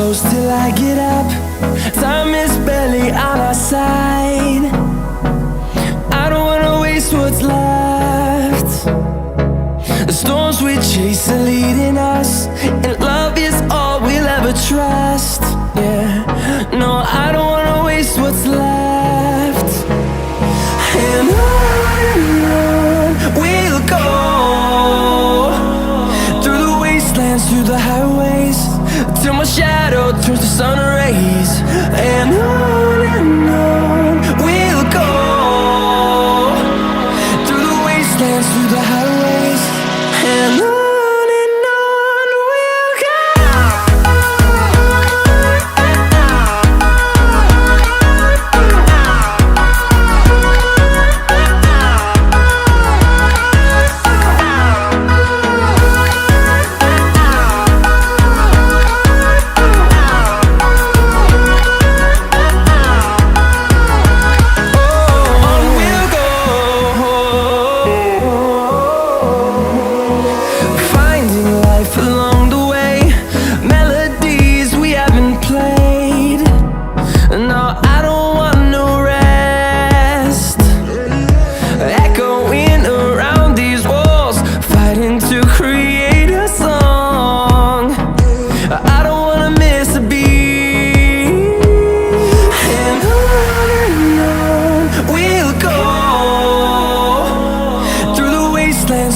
close till I get up. Time is barely on our side. I don't wanna waste what's left. The storms we chase are leading us, and love is all we'll ever trust. Yeah, no, I don't wanna waste what's left. And on we'll go, through the wastelands, through the highways, till my shadow turns to sun rays. And on we'll go, through the wastelands, through the highways, and on we'll go.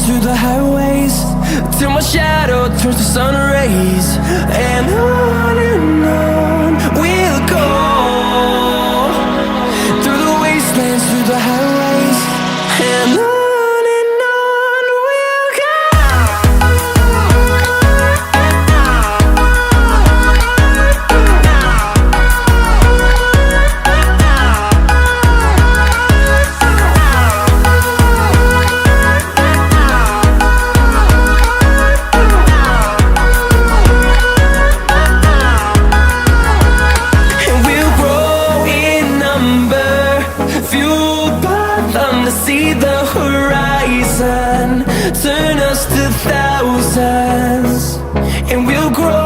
Through the highways, till my shadow turns to sun rays. And on we'll go, through the wastelands, through the highways, and on we'll go. To see the horizon turn us to thousands, and we'll grow